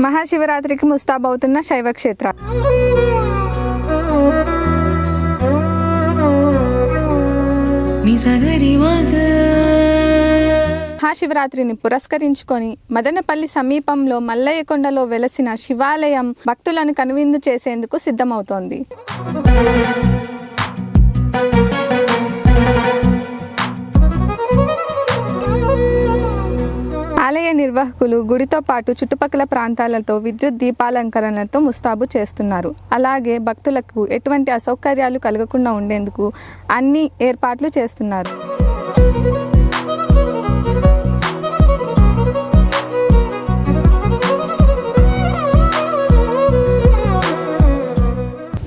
మహాశివరాత్రికి ముస్తాబవుతున్న శైవ క్షేత్రాలు. మహాశివరాత్రిని పురస్కరించుకొని మదనపల్లి సమీపంలో మల్లయ్య కొండలో వెలసిన శివాలయం భక్తులను కనువిందు చేసేందుకు సిద్ధమవుతోంది. ఆలయ నిర్వాహకులు గుడితో పాటు చుట్టుపక్కల ప్రాంతాలతో విద్యుత్ దీపాలంకరణలతో ముస్తాబు చేస్తున్నారు. అలాగే భక్తులకు ఎటువంటి అసౌకర్యాలు కలగకుండా ఉండేందుకు అన్ని ఏర్పాట్లు చేస్తున్నారు.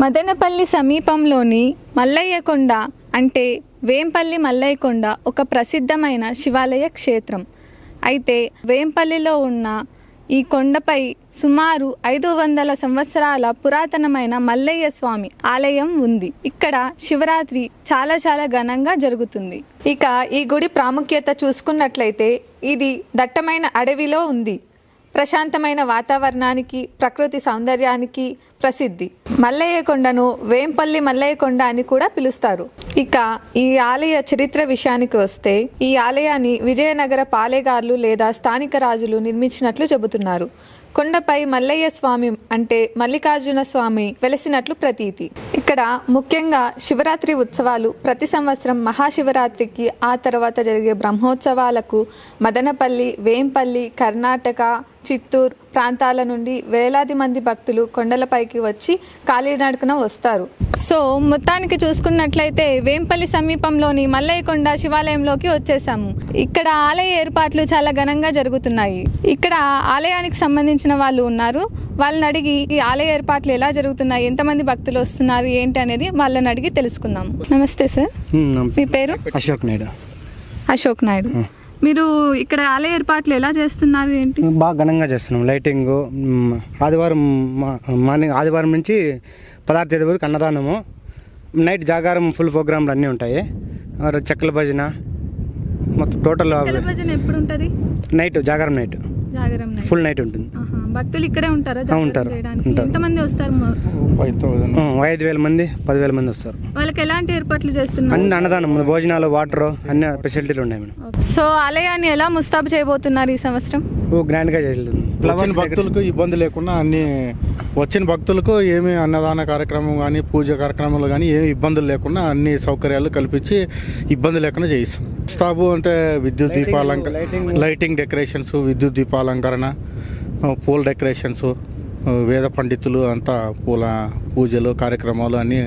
మదనపల్లి సమీపంలోని మల్లయ్య కొండ అంటే వేంపల్లి మల్లయ్య కొండ ఒక ప్రసిద్ధమైన శివాలయ క్షేత్రం. అయితే వేంపల్లిలో ఉన్న ఈ కొండపై సుమారు 500 సంవత్సరాల పురాతనమైన మల్లయ్య స్వామి ఆలయం ఉంది. ఇక్కడ శివరాత్రి చాలా ఘనంగా జరుగుతుంది. ఇక ఈ గుడి ప్రాముఖ్యత చూసుకున్నట్లయితే ఇది దట్టమైన అడవిలో ఉంది. ప్రశాంతమైన వాతావరణానికి, ప్రకృతి సౌందర్యానికి ప్రసిద్ధి. మల్లయ్య కొండను వేంపల్లి మల్లయ్య కొండ అని కూడా పిలుస్తారు. ఇక ఈ ఆలయ చరిత్ర విషయానికి వస్తే ఈ ఆలయాన్ని విజయనగర పాలెగార్లు లేదా స్థానిక రాజులు నిర్మించినట్లు చెబుతున్నారు. కొండపై మల్లయ్య స్వామి అంటే మల్లికార్జున స్వామి వెలసినట్లు ప్రతీతి. ఇక్కడ ముఖ్యంగా శివరాత్రి ఉత్సవాలు ప్రతి సంవత్సరం మహాశివరాత్రికి ఆ తర్వాత జరిగే బ్రహ్మోత్సవాలకు మదనపల్లి, వేంపల్లి, కర్ణాటక, చిత్తూరు ప్రాంతాల నుండి వేలాది మంది భక్తులు కొండలపైకి వచ్చి కాలినడకన వస్తారు. సో మొత్తానికి చూసుకున్నట్లయితే వేంపల్లి సమీపంలోని మల్లయ్య కొండ శివాలయంలోకి వచ్చేసాము. ఇక్కడ ఆలయ ఏర్పాట్లు చాలా ఘనంగా జరుగుతున్నాయి. ఇక్కడ ఆలయానికి సంబంధించిన వాళ్ళు ఉన్నారు. వాళ్ళని అడిగి ఈ ఆలయ ఏర్పాట్లు ఎలా జరుగుతున్నాయి, ఎంతమంది భక్తులు వస్తున్నారు, ఏంటి అనేది వాళ్ళని అడిగి తెలుసుకుందాం. నమస్తే సార్, మీ పేరు? అశోక్ నాయుడు. మీరు ఇక్కడ ఆలయ ఏర్పాట్లు ఎలా చేస్తున్నారు, ఏంటి? బాగా ఘనంగా చేస్తున్నాం. లైటింగ్ ఆదివారం నుంచి 16వ తేదీ వరకు అన్నదానము, నైట్ జాగారం, ఫుల్ ప్రోగ్రాంలు అన్నీ ఉంటాయి. చెక్కల భజన మొత్తం టోటల్. ఎప్పుడు ఉంటుంది? నైట్ జాగారం ఫుల్ నైట్ ఉంటుంది. భక్తులు ఇక్కడే ఉంటారా? ఉంటారు. ఎంతమంది వస్తారు? 5,000 మంది 10,000 మంది వస్తారు. వాళ్ళకి ఎలాంటి ఏర్పాట్లు చేస్తున్నారు? అన్ని అన్నదానం, భోజనాలు, వాటర్ అన్ని ఫెసిలిటీలు ఉన్నాయి మేడం. సో ఆలయాన్ని ఎలా ముస్తాబు చేయబోతున్నారు ఈ సంవత్సరం? గ్రాండ్ గా చేస్తుంది. వచ్చిన భక్తులకు ఇబ్బంది లేకుండా అన్ని, వచ్చిన భక్తులకు ఏమి అన్నదాన కార్యక్రమం కానీ, పూజ కార్యక్రమాలు కానీ ఏమి ఇబ్బందులు లేకుండా అన్ని సౌకర్యాలు కల్పించి ఇబ్బంది లేకుండా చేయిస్తాం. ముస్తాబు అంటే విద్యుత్ లైటింగ్ డెకరేషన్స్, విద్యుత్ దీపాలంకరణ, పూల డెకరేషన్స్, వేద పండితులు అంతా పూల పూజలు కార్యక్రమాలు అన్నీ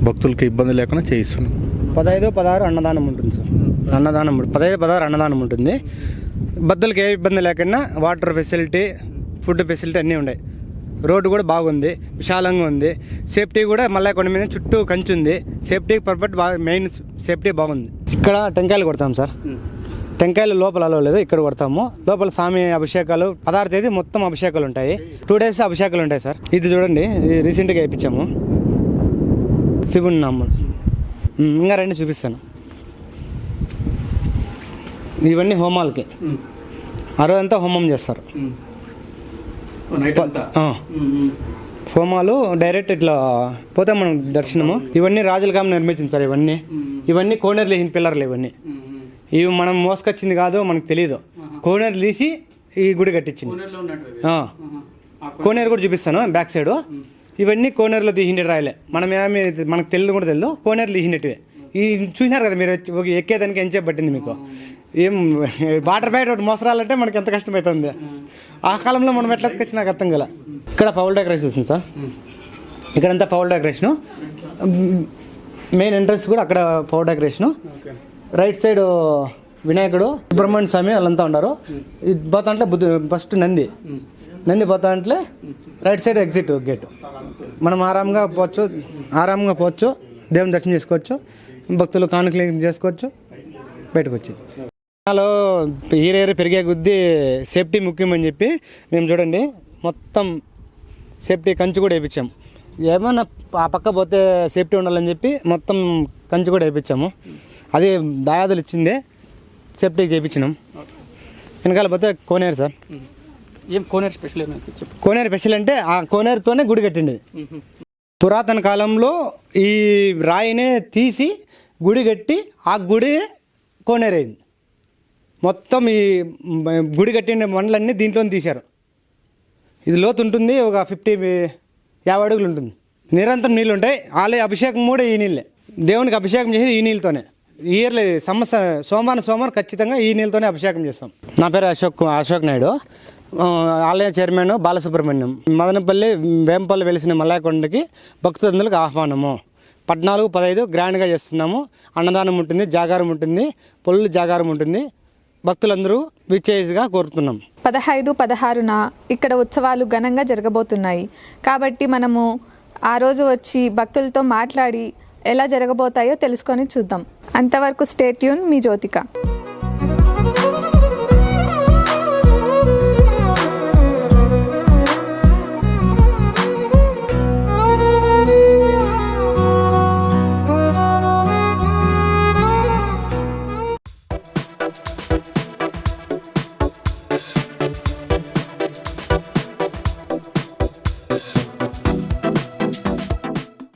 భక్తులకి ఇబ్బంది లేకుండా చేయిస్తున్నాం. 15, 16 అన్నదానం ఉంటుంది సార్. 15, 16 అన్నదానం ఉంటుంది. భక్తులకి ఏ ఇబ్బంది లేకుండా వాటర్ ఫెసిలిటీ, ఫుడ్ ఫెసిలిటీ అన్నీ ఉన్నాయి. రోడ్డు కూడా బాగుంది, విశాలంగా ఉంది. సేఫ్టీ కూడా మల్లయ్య కొండ మీద చుట్టూ కంచి ఉంది. సేఫ్టీ పర్ఫెక్ట్, బాగా మెయిన్ సేఫ్టీ బాగుంది. ఇక్కడ టెంకాయలు కొడతాం సార్. టెంకాయలు లోపల అలవలేదు, ఇక్కడ కొడతాము. లోపల స్వామి అభిషేకాలు 16వ తేదీ మొత్తం అభిషేకాలు ఉంటాయి. 2 days అభిషేకాలు ఉంటాయి సార్. ఇది చూడండి, ఇది రీసెంట్గా వేయించాము. శివుని నామం. ఇంకా రెండు చూపిస్తాను. ఇవన్నీ హోమాలకి, ఆ రోజంతా హోమం చేస్తారు. హోమాలు డైరెక్ట్ ఇట్లా పోతే మనం దర్శనము. ఇవన్నీ రాజుల కాలం నిర్మించింది సార్. ఇవన్నీ కోనేరులు వేసిన పిల్లర్లు. ఇవి మనం మోసుకొచ్చింది కాదు, మనకు తెలియదు. కోనేరు తీసి ఈ గుడి కట్టించింది. కోనేరు కూడా చూపిస్తాను బ్యాక్ సైడ్. ఇవన్నీ కోనేరులో తీసిండే రాయలే. మనకు తెలియదు కూడా తెలియదు, కోనేరులు తీసినట్టువే. ఈ చూసినారు కదా మీరు, ఎక్కేదానికి ఎంచేపు పట్టింది మీకు. ఏం వాటర్ ప్యాకెట్ ఒకటి మోసరాలంటే మనకి ఎంత కష్టమవుతుంది. ఆ కాలంలో మనం ఎట్లా ఎత్తుకొచ్చి నాకు అర్థం కదా. ఇక్కడ పౌల్ డెకరేషన్ వస్తుంది సార్. ఇక్కడంతా పౌల్ డెకరేషను. మెయిన్ ఎంట్రన్స్ కూడా అక్కడ పౌల్ డెకరేషను. రైట్ సైడ్ వినాయకుడు, సుబ్రహ్మణ్య స్వామి వాళ్ళంతా ఉన్నారు. ఇది పోతా అంటే ఫస్ట్ నంది పోతా అంటే రైట్ సైడ్ ఎగ్జిట్ గేట్. మనం ఆరాంగా పోవచ్చు, దేవుని దర్శనం చేసుకోవచ్చు, భక్తులు కానుకలు చేసుకోవచ్చు, బయటకు వచ్చి. ఏరియా పెరిగే కొద్దీ సేఫ్టీ ముఖ్యమని చెప్పి మేము చూడండి మొత్తం సేఫ్టీ కంచి కూడా వేయించాము. ఏమన్నా ఆ పక్క పోతే సేఫ్టీ ఉండాలని చెప్పి మొత్తం కంచి కూడా వేయించాము. అది దాయాదులు ఇచ్చిందే సేఫ్టీకి చేయించినాం. వెనకాల పోతే కోనేరు సార్. ఏం కోనేరు స్పెషల్ ఏమైతే చెప్పు. కోనేరు స్పెషల్ అంటే ఆ కోనేరుతోనే గుడి కట్టిండేది. పురాతన కాలంలో ఈ రాయినే తీసి గుడి కట్టి ఆ గుడి కోనేరైంది. మొత్తం ఈ గుడి కట్టిన మండలన్నీ దీంట్లోనే తీశారు. ఇది లోతు ఉంటుంది, ఒక 50 అడుగులు ఉంటుంది. నిరంతరం నీళ్ళు ఉంటాయి. ఆలయ అభిషేకం కూడా ఈ నీళ్ళే. దేవునికి అభిషేకం చేసేది ఈ నీళ్ళతోనే. ఇయర్లీ సోమవారం ఖచ్చితంగా ఈ నీళ్ళతోనే అభిషేకం చేస్తాం. నా పేరు అశోక్ నాయుడు, ఆలయ చైర్మన్ బాలసుబ్రహ్మణ్యం. మదనపల్లి వేంపల్లి వెలిసిన మల్లాయకొండకి భక్తులందరికీ ఆహ్వానము. 14-15 గ్రాండ్గా చేస్తున్నాము. అన్నదానం ఉంటుంది, జాగారం ఉంటుంది, పొల్లు జాగారం ఉంటుంది. భక్తులందరూ విచ్చేసిగా కోరుతున్నాం. 15-16న ఇక్కడ ఉత్సవాలు ఘనంగా జరగబోతున్నాయి. కాబట్టి మనము ఆ రోజు వచ్చి భక్తులతో మాట్లాడి ఎలా జరగబోతాయో తెలుసుకొని చూద్దాం. అంతవరకు స్టే ట్యూన్, మీ జ్యోతిక.